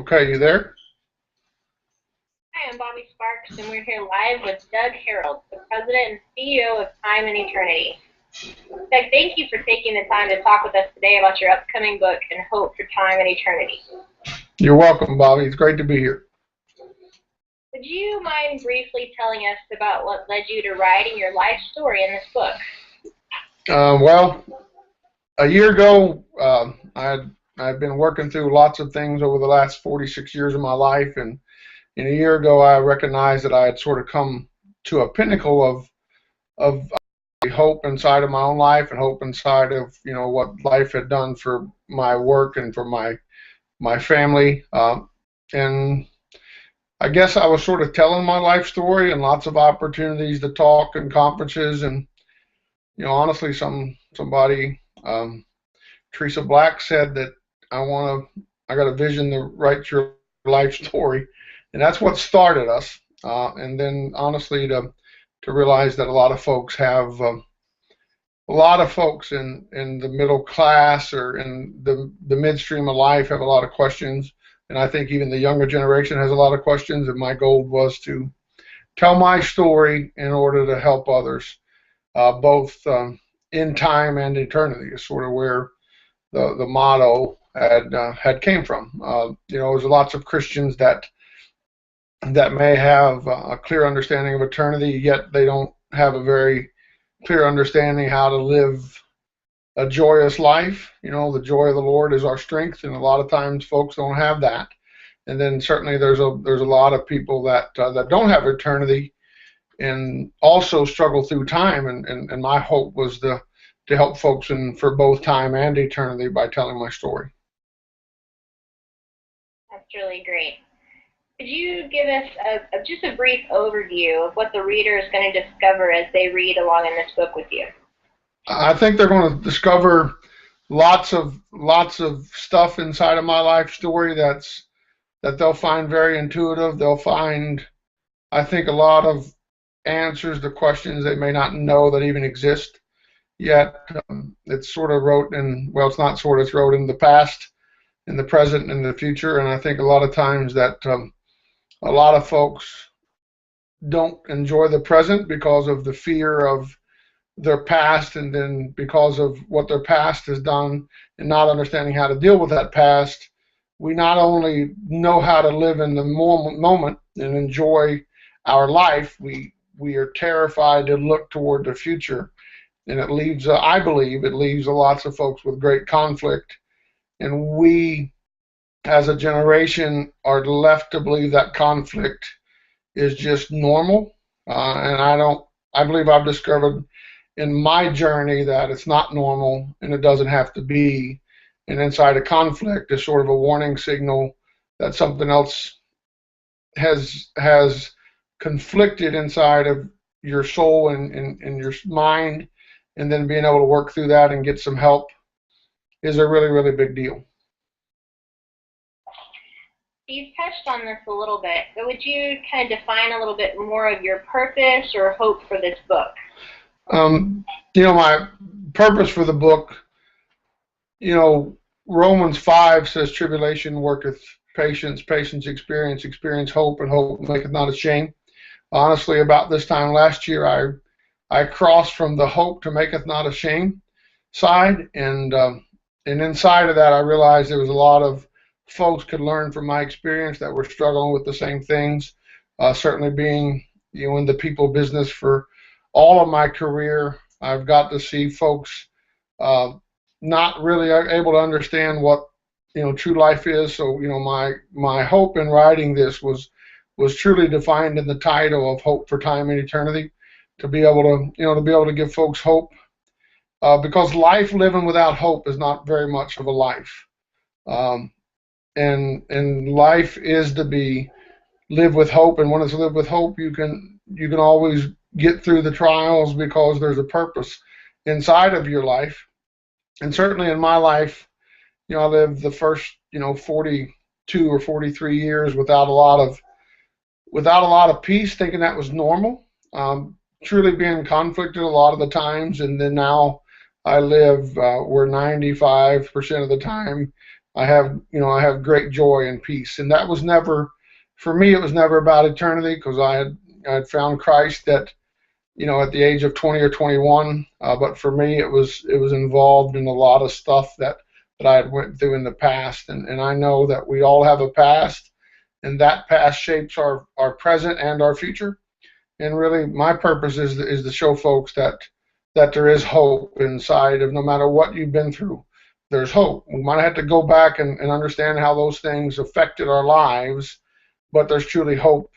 Okay, you there? Hi, I'm Bobby Sparks, and we're here live with Doug Herald, the President and CEO of Time and Eternity. Doug, thank you for taking the time to talk with us today about your upcoming book and hope for time and eternity. You're welcome, Bobby. It's great to be here. Would you mind briefly telling us about what led you to writing your life story in this book? Well, a year ago, I've been working through lots of things over the last 46 years of my life, and a year ago, I recognized that I had sort of come to a pinnacle of hope inside of my own life and hope inside of what life had done for my work and for my family. And I guess I was sort of telling my life story and lots of opportunities to talk and conferences, and honestly, somebody, Teresa Black, said that I got a vision to write your life story, and that's what started us. And then honestly, to realize that a lot of folks in the middle class or in the midstream of life have a lot of questions, and I think even the younger generation has a lot of questions. And my goal was to tell my story in order to help others, both in time and eternity. Is sort of where the motto had came from. There's lots of Christians that may have a clear understanding of eternity, yet they don't have a very clear understanding how to live a joyous life. The joy of the Lord is our strength, and a lot of times folks don't have that. And then certainly there's a lot of people that don't have eternity and also struggle through time. And my hope was to help folks for both time and eternity by telling my story. That's really great. Could you give us just a brief overview of what the reader is going to discover as they read along in this book with you? I think they're going to discover lots of stuff inside of my life story that they'll find very intuitive. They'll find, I think, a lot of answers to questions they may not know that even exist yet. It's sort of it's not sort of, it's wrote in the past, in the present, and in the future. And I think a lot of times that a lot of folks don't enjoy the present because of the fear of their past, and then because of what their past has done and not understanding how to deal with that past, we not only know how to live in the moment and enjoy our life, we are terrified to look toward the future. And it leaves, I believe, it leaves lots of folks with great conflict. And we, as a generation, are left to believe that conflict is just normal. And I believe I've discovered in my journey that it's not normal and it doesn't have to be. And inside a conflict is sort of a warning signal that something else has conflicted inside of your soul and your mind, and then being able to work through that and get some help is a really, really big deal. You've touched on this a little bit, but would you kind of define a little bit more of your purpose or hope for this book? My purpose for the book, Romans 5 says, tribulation worketh patience, patience experience hope, and hope maketh not ashamed. Honestly, about this time last year, I crossed from the hope to maketh not ashamed side, and inside of that, I realized there was a lot of folks could learn from my experience that were struggling with the same things. Certainly being in the people business for all of my career, I've got to see folks not really able to understand what true life is. So my hope in writing this was truly defined in the title of Hope for Time and Eternity, to be able to give folks hope, because life living without hope is not very much of a life. And life is to be live with hope, and when it's lived with hope, you can always get through the trials because there's a purpose inside of your life. And certainly in my life, I lived the first 42 or 43 years without a lot of peace, thinking that was normal, truly being conflicted a lot of the times. And then now I live where 95% of the time I have great joy and peace. And that was never, for me, it was never about eternity, because I had found Christ at the age of 20 or 21. But for me, it was involved in a lot of stuff that I had went through in the past. And I know that we all have a past, and that past shapes our present and our future. And really, my purpose is to show folks that there is hope inside of, no matter what you've been through, there's hope. We might have to go back and understand how those things affected our lives, but there's truly hope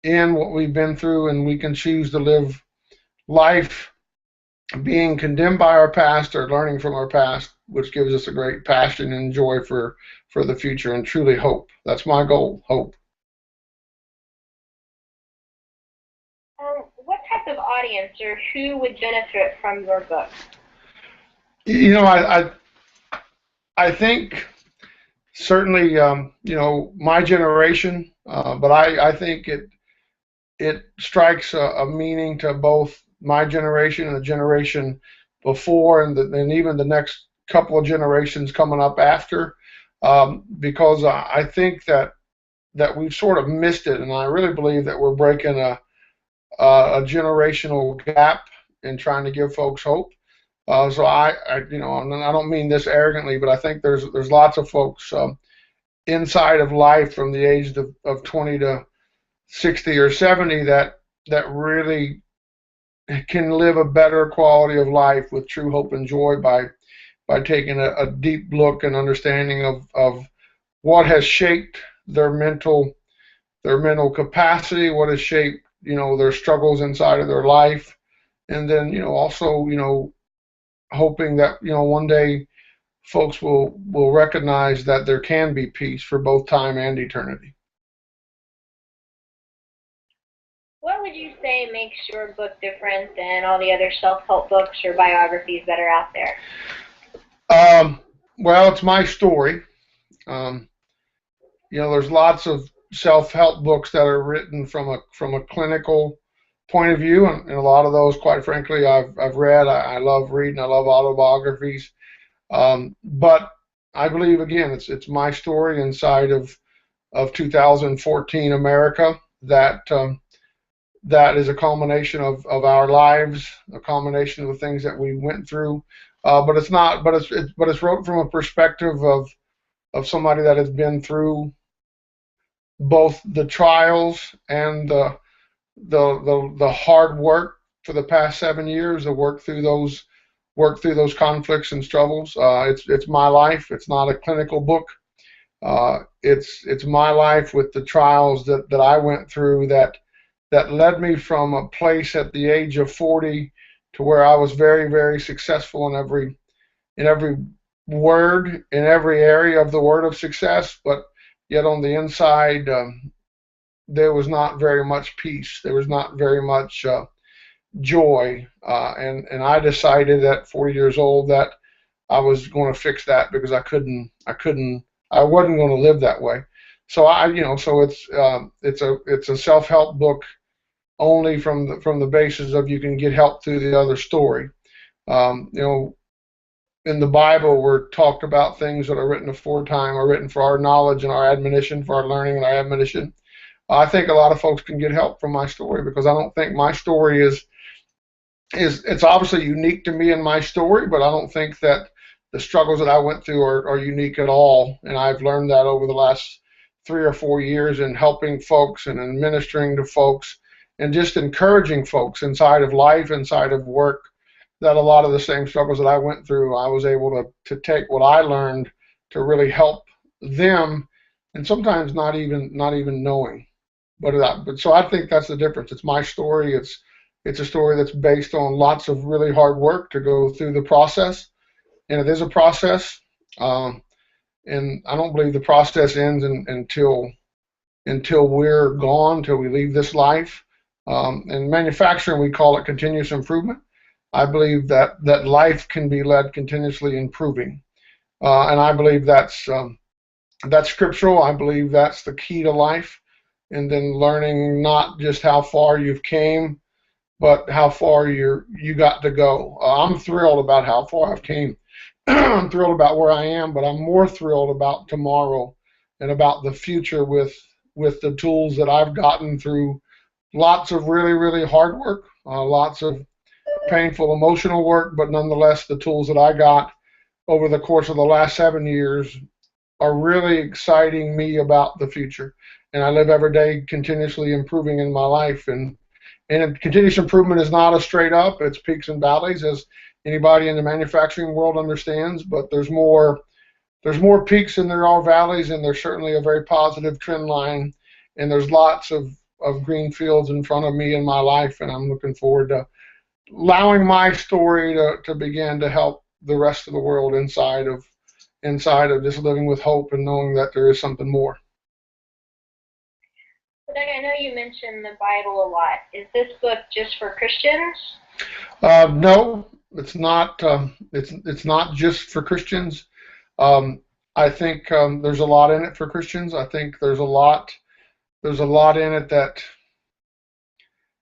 in what we've been through, and we can choose to live life being condemned by our past or learning from our past, which gives us a great passion and joy for the future, and truly hope. That's my goal, hope. What type of audience or who would benefit from your book? You know, I think certainly, my generation, but I think it strikes a meaning to both my generation and the generation before, and even the next couple of generations coming up after, because I think that we've sort of missed it, and I really believe that we're breaking a generational gap in trying to give folks hope. So and I don't mean this arrogantly, but I think there's lots of folks inside of life from the age of 20 to 60 or 70 that really can live a better quality of life with true hope and joy by taking a deep look and understanding of what has shaped their mental capacity, what has shaped their struggles inside of their life, and then also hoping that one day folks will recognize that there can be peace for both time and eternity. What would you say makes your book different than all the other self-help books or biographies that are out there? Well, it's my story. Um, there's lots of self-help books that are written from a clinical point of view, and a lot of those, quite frankly, I've read. I love reading. I love autobiographies. But I believe, again, it's my story inside of 2014 America that is a culmination of our lives, a culmination of the things that we went through. But it's not. But it's wrote from a perspective of somebody that has been through both the trials and the hard work for the past 7 years to work through those conflicts and struggles. It's my life. It's not a clinical book. It's my life with the trials that I went through that led me from a place at the age of 40 to where I was very, very successful in every word, in every area of the word of success, but yet on the inside, there was not very much peace. There was not very much joy. And I decided at 40 years old that I was going to fix that, because I wasn't going to live that way. So it's a self-help book only from the basis of you can get help through the other story. In the Bible, we're talked about things that are written aforetime, are written for our knowledge and our admonition, for our learning and our admonition. I think a lot of folks can get help from my story, because I don't think my story is it's obviously unique to me and my story, but I don't think that the struggles that I went through are unique at all. And I've learned that over the last 3 or 4 years in helping folks and in ministering to folks and just encouraging folks inside of life, inside of work, that a lot of the same struggles that I went through, I was able to take what I learned to really help them, and sometimes not even knowing. But so I think that's the difference. It's my story. It's a story that's based on lots of really hard work to go through the process, and it is a process. And I don't believe the process ends until we're gone, until we leave this life. In manufacturing, we call it continuous improvement. I believe that life can be led continuously improving, and I believe that's scriptural. I believe that's the key to life, and then learning not just how far you've came, but how far you got to go. I'm thrilled about how far I've came I'm thrilled about where I am, but I'm more thrilled about tomorrow and about the future with the tools that I've gotten through lots of really, really hard work, lots of painful emotional work, but nonetheless, the tools that I got over the course of the last 7 years are really exciting me about the future. And I live every day continuously improving in my life. And continuous improvement is not a straight up, it's peaks and valleys, as anybody in the manufacturing world understands, but there's more peaks than there are valleys, and there's certainly a very positive trend line, and there's lots of green fields in front of me in my life, and I'm looking forward to allowing my story to begin to help the rest of the world inside of just living with hope and knowing that there is something more. So Doug, I know you mentioned the Bible a lot. Is this book just for Christians? No, it's not. It's not just for Christians. I think there's a lot in it for Christians. I think there's a lot. There's a lot in it that.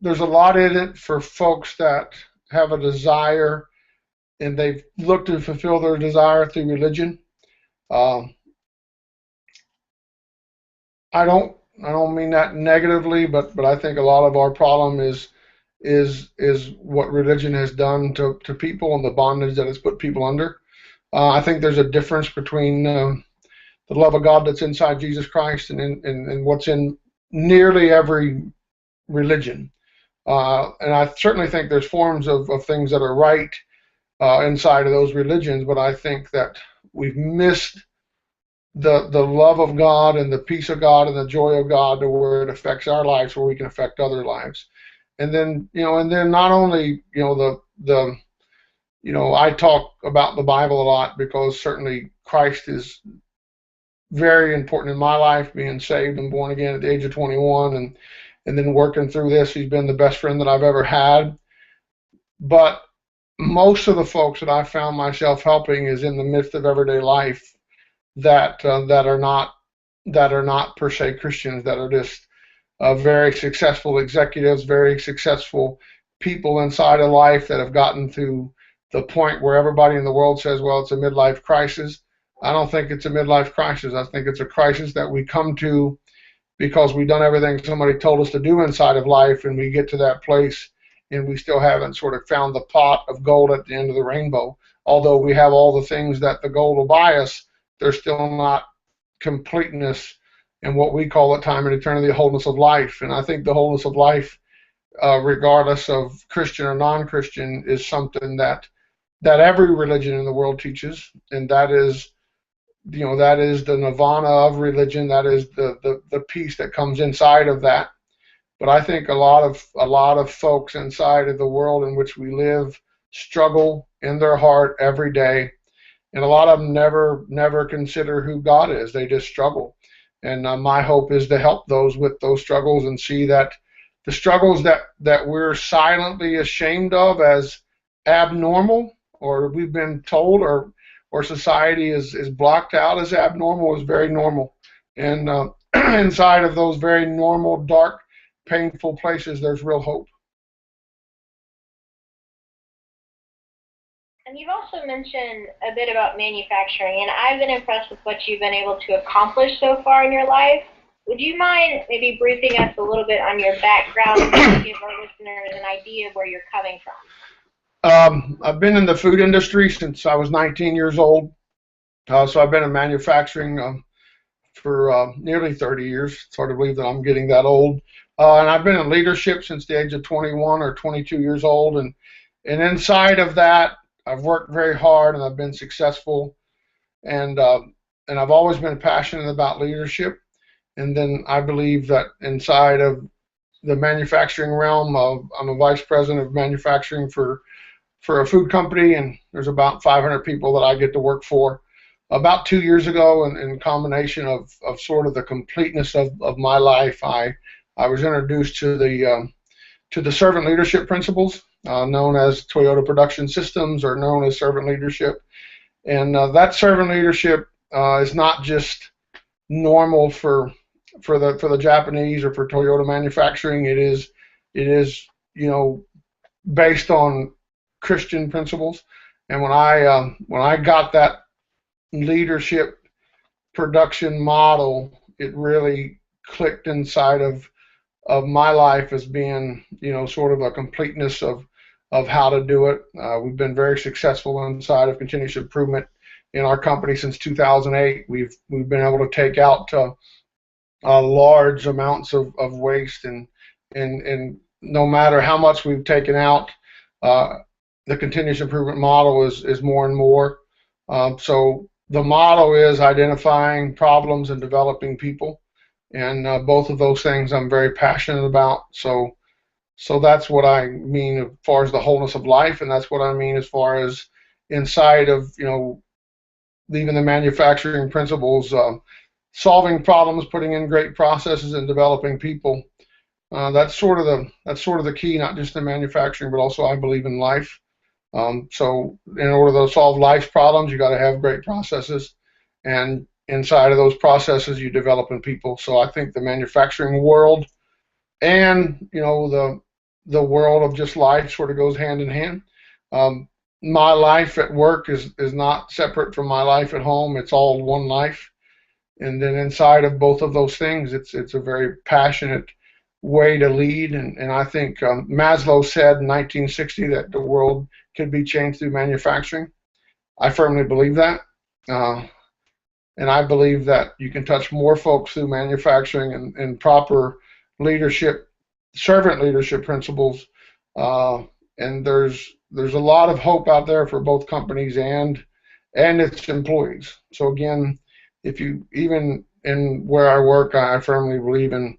There's a lot in it for folks that have a desire and they've looked to fulfill their desire through religion. Um, I don't mean that negatively, but I think a lot of our problem is what religion has done to people and the bondage that it's put people under. I think there's a difference between the love of God that's inside Jesus Christ and what's in nearly every religion. And I certainly think there's forms of things that are right inside of those religions, but I think that we've missed the love of God and the peace of God and the joy of God to where it affects our lives, where we can affect other lives. And then not only I talk about the Bible a lot because certainly Christ is very important in my life, being saved and born again at the age of 21, and then working through this. He's been the best friend that I've ever had. But most of the folks that I found myself helping is in the midst of everyday life that are not per se Christians, that are just very successful executives, very successful people inside of life that have gotten to the point where everybody in the world says, well, it's a midlife crisis. I don't think it's a midlife crisis. I think it's a crisis that we come to because we've done everything somebody told us to do inside of life, and we get to that place and we still haven't sort of found the pot of gold at the end of the rainbow. Although we have all the things that the gold will buy us, there's still not completeness in what we call at time and eternity, the wholeness of life. And I think the wholeness of life, regardless of Christian or non-Christian, is something that every religion in the world teaches, and that is the nirvana of religion. That is the peace that comes inside of that. But I think a lot of folks inside of the world in which we live struggle in their heart every day, and a lot of them never consider who God is. They just struggle. And my hope is to help those with those struggles and see that the struggles that we're silently ashamed of as abnormal, or we've been told, or society is blocked out as abnormal, is very normal. And inside of those very normal, dark, painful places, there's real hope. And you've also mentioned a bit about manufacturing, and I've been impressed with what you've been able to accomplish so far in your life. Would you mind maybe briefing us a little bit on your background and give our listeners an idea of where you're coming from? I've been in the food industry since I was 19 years old. So I've been in manufacturing for nearly 30 years. It's hard to believe that I'm getting that old. And I've been in leadership since the age of 21 or 22 years old. And inside of that, I've worked very hard and I've been successful. And I've always been passionate about leadership. And then I believe that inside of the manufacturing realm, I'm a vice president of manufacturing for a food company, and there's about 500 people that I get to work for. About 2 years ago, in combination of sort of the completeness of my life, I was introduced to the servant leadership principles, known as Toyota Production Systems, or known as servant leadership. And that servant leadership is not just normal for the Japanese or for Toyota manufacturing. It is based on Christian principles. And when I got that leadership production model, it really clicked inside of my life as being, sort of a completeness of how to do it. We've been very successful inside of continuous improvement in our company since 2008. We've been able to take out large amounts of waste, and no matter how much we've taken out, uh, the continuous improvement model is more and more. So the model is identifying problems and developing people, and both of those things I'm very passionate about. So that's what I mean as far as the wholeness of life, and that's what I mean as far as inside of leaving the manufacturing principles, solving problems, putting in great processes, and developing people. That's sort of the key, not just in manufacturing, but also I believe in life. So in order to solve life's problems, you got to have great processes, and inside of those processes, you develop in people. So I think the manufacturing world and the world of just life sort of goes hand in hand. Um, my life at work is not separate from my life at home. It's all one life. And then inside of both of those things, it's a very passionate way to lead. And I think Maslow said in 1960 that the world could be changed through manufacturing. I firmly believe that. Uh, and I believe that you can touch more folks through manufacturing and proper leadership, servant leadership principles. Uh, and there's a lot of hope out there for both companies and its employees. So again, if you even in where I work, I firmly believe in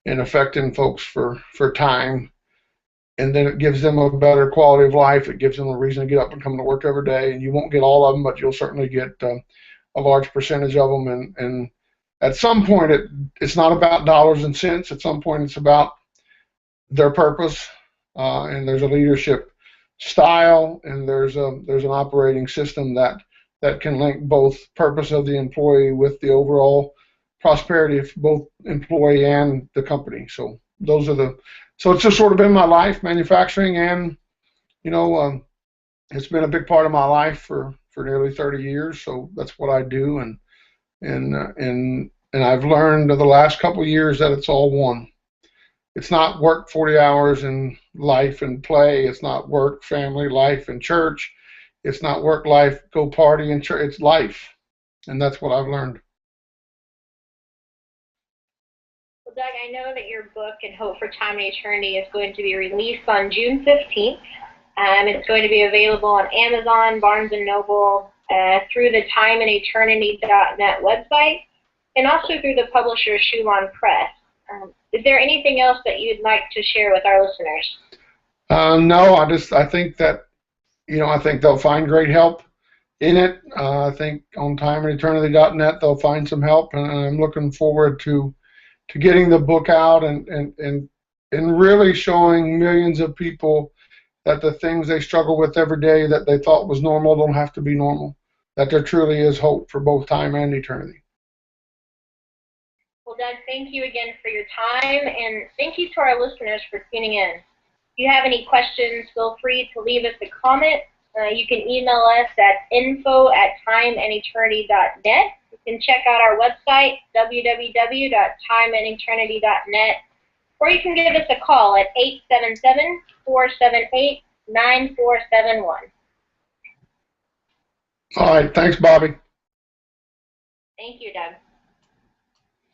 affecting folks for time, and then it gives them a better quality of life. It gives them a reason to get up and come to work every day. And you won't get all of them, but you'll certainly get a large percentage of them. And at some point, it's not about dollars and cents. At some point, it's about their purpose, and there's a leadership style, and there's an operating system that can link both purpose of the employee with the overall prosperity of both employee and the company. So it's just sort of been my life, manufacturing, and you know it's been a big part of my life for nearly 30 years. So that's what I do, and I've learned over the last couple of years that it's all one. It's not work 40 hours and life and play. It's not work, family, life, and church. It's not work, life, go party, and church. It's life, and that's what I've learned. Well, Doug, I know that your book, In Hope for Time and Eternity, is going to be released on June 15th. It's going to be available on Amazon, Barnes& & Noble, through the timeandeternity.net website, and also through the publisher Shulon Press. Is there anything else that you'd like to share with our listeners? No, I think that I think they'll find great help in it. I think on timeandeternity.net they'll find some help, and I'm looking forward to getting the book out and really showing millions of people that the things they struggle with every day that they thought was normal don't have to be normal, that there truly is hope for both time and eternity. Well, Doug, thank you again for your time, and thank you to our listeners for tuning in. If you have any questions, feel free to leave us a comment. You can email us at info@timeandeternity.net. You can check out our website, www.timeandeternity.net, or you can give us a call at 877-478-9471. All right, thanks, Bobby. Thank you, Doug.